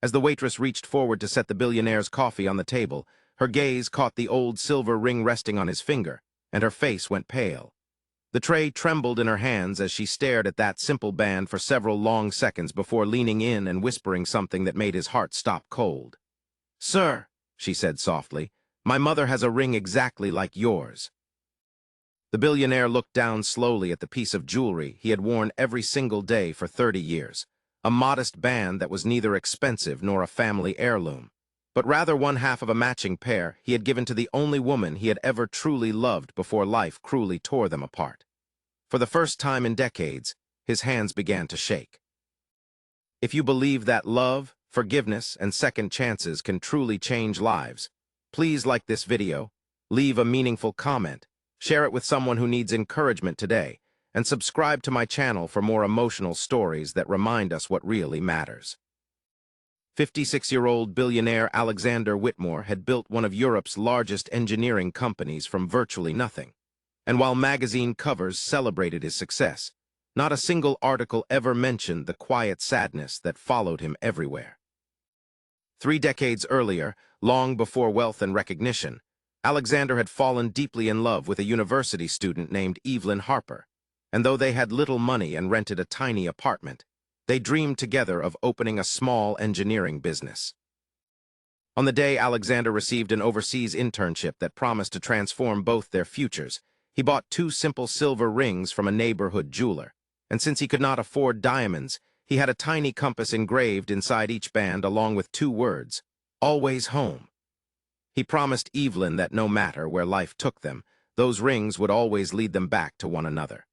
As the waitress reached forward to set the billionaire's coffee on the table, her gaze caught the old silver ring resting on his finger, and her face went pale. The tray trembled in her hands as she stared at that simple band for several long seconds before leaning in and whispering something that made his heart stop cold. "Sir," she said softly, "my mother has a ring exactly like yours." The billionaire looked down slowly at the piece of jewelry he had worn every single day for 30 years, a modest band that was neither expensive nor a family heirloom, but rather one half of a matching pair he had given to the only woman he had ever truly loved before life cruelly tore them apart. For the first time in decades, his hands began to shake. If you believe that love, forgiveness, and second chances can truly change lives, please like this video, leave a meaningful comment, share it with someone who needs encouragement today, and subscribe to my channel for more emotional stories that remind us what really matters. 56-year-old billionaire Alexander Whitmore had built one of Europe's largest engineering companies from virtually nothing. And while magazine covers celebrated his success, not a single article ever mentioned the quiet sadness that followed him everywhere. 3 decades earlier, long before wealth and recognition, Alexander had fallen deeply in love with a university student named Evelyn Harper, and though they had little money and rented a tiny apartment, they dreamed together of opening a small engineering business. On the day Alexander received an overseas internship that promised to transform both their futures, he bought 2 simple silver rings from a neighborhood jeweler, and since he could not afford diamonds, he had a tiny compass engraved inside each band along with 2 words, "Always home." He promised Evelyn that no matter where life took them, those rings would always lead them back to one another.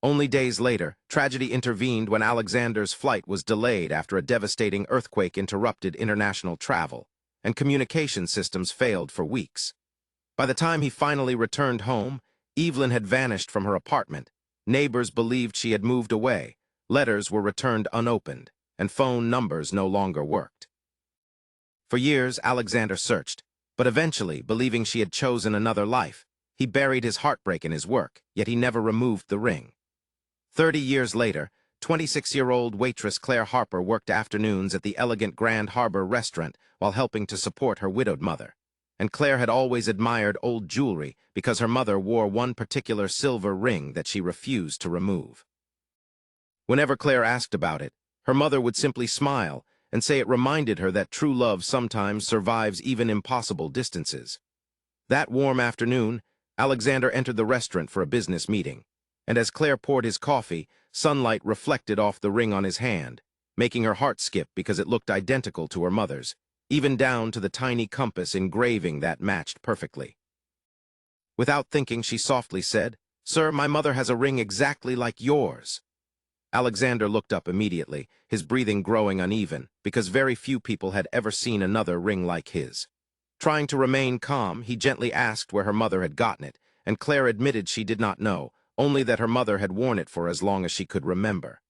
Only days later, tragedy intervened when Alexander's flight was delayed after a devastating earthquake interrupted international travel, and communication systems failed for weeks. By the time he finally returned home, Evelyn had vanished from her apartment, neighbors believed she had moved away, letters were returned unopened, and phone numbers no longer worked. For years, Alexander searched, but eventually, believing she had chosen another life, he buried his heartbreak in his work, yet he never removed the ring. 30 years later, 26-year-old waitress Claire Harper worked afternoons at the elegant Grand Harbor restaurant while helping to support her widowed mother. And Claire had always admired old jewelry because her mother wore one particular silver ring that she refused to remove. Whenever Claire asked about it, her mother would simply smile and say it reminded her that true love sometimes survives even impossible distances. That warm afternoon, Alexander entered the restaurant for a business meeting, and as Claire poured his coffee, sunlight reflected off the ring on his hand, making her heart skip because it looked identical to her mother's, even down to the tiny compass engraving that matched perfectly. Without thinking, she softly said, "Sir, my mother has a ring exactly like yours." Alexander looked up immediately, his breathing growing uneven, because very few people had ever seen another ring like his. Trying to remain calm, he gently asked where her mother had gotten it, and Claire admitted she did not know, only that her mother had worn it for as long as she could remember.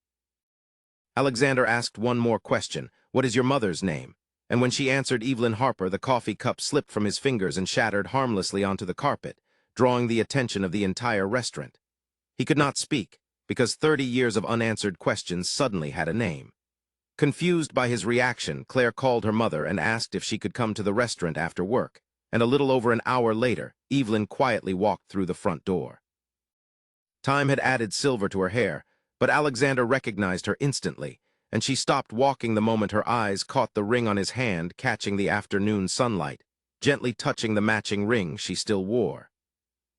Alexander asked one more question, "What is your mother's name?" And when she answered Evelyn Harper, the coffee cup slipped from his fingers and shattered harmlessly onto the carpet, drawing the attention of the entire restaurant. He could not speak, because 30 years of unanswered questions suddenly had a name. Confused by his reaction, Claire called her mother and asked if she could come to the restaurant after work, and a little over an hour later, Evelyn quietly walked through the front door. Time had added silver to her hair, but Alexander recognized her instantly, and she stopped walking the moment her eyes caught the ring on his hand catching the afternoon sunlight, gently touching the matching ring she still wore.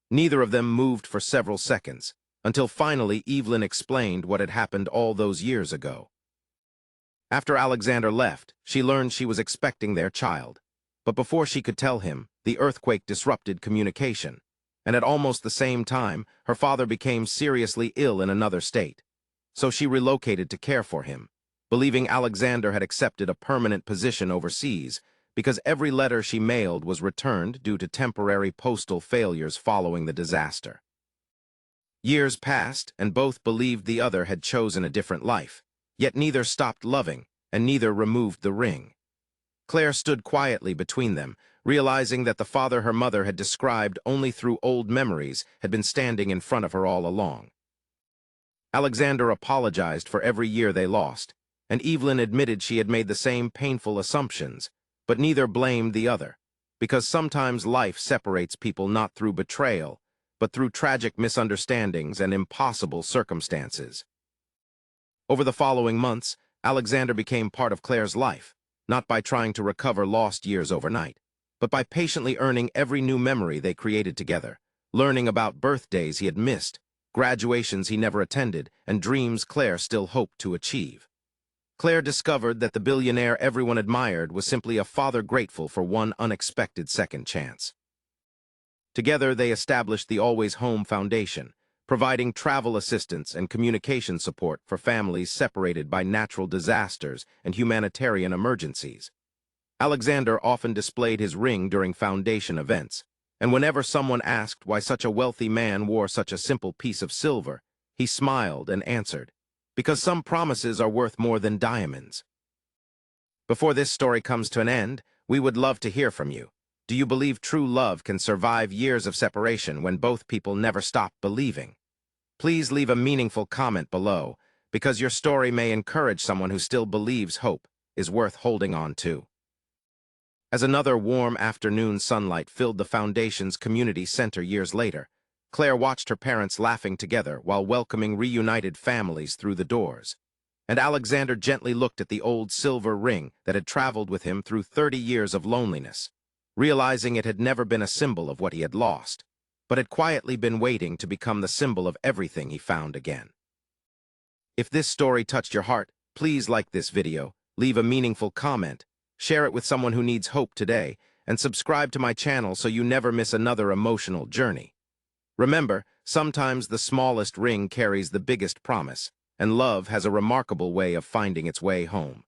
Neither of them moved for several seconds, until finally Evelyn explained what had happened all those years ago. After Alexander left, she learned she was expecting their child, but before she could tell him, the earthquake disrupted communication, and at almost the same time, her father became seriously ill in another state. So she relocated to care for him, believing Alexander had accepted a permanent position overseas because every letter she mailed was returned due to temporary postal failures following the disaster. Years passed, and both believed the other had chosen a different life, yet neither stopped loving, and neither removed the ring. Claire stood quietly between them, realizing that the father her mother had described only through old memories had been standing in front of her all along. Alexander apologized for every year they lost, and Evelyn admitted she had made the same painful assumptions, but neither blamed the other, because sometimes life separates people not through betrayal, but through tragic misunderstandings and impossible circumstances. Over the following months, Alexander became part of Claire's life, not by trying to recover lost years overnight, but by patiently earning every new memory they created together, learning about birthdays he had missed, graduations he never attended, and dreams Claire still hoped to achieve. Claire discovered that the billionaire everyone admired was simply a father grateful for one unexpected second chance. Together, they established the Always Home Foundation, providing travel assistance and communication support for families separated by natural disasters and humanitarian emergencies. Alexander often displayed his ring during foundation events, and whenever someone asked why such a wealthy man wore such a simple piece of silver, he smiled and answered, "Because some promises are worth more than diamonds." Before this story comes to an end, we would love to hear from you. Do you believe true love can survive years of separation when both people never stop believing? Please leave a meaningful comment below, because your story may encourage someone who still believes hope is worth holding on to. As another warm afternoon sunlight filled the Foundation's community center years later, Claire watched her parents laughing together while welcoming reunited families through the doors. And Alexander gently looked at the old silver ring that had traveled with him through 30 years of loneliness, realizing it had never been a symbol of what he had lost, but had quietly been waiting to become the symbol of everything he found again. If this story touched your heart, please like this video, leave a meaningful comment, share it with someone who needs hope today, and subscribe to my channel so you never miss another emotional journey. Remember, sometimes the smallest ring carries the biggest promise, and love has a remarkable way of finding its way home.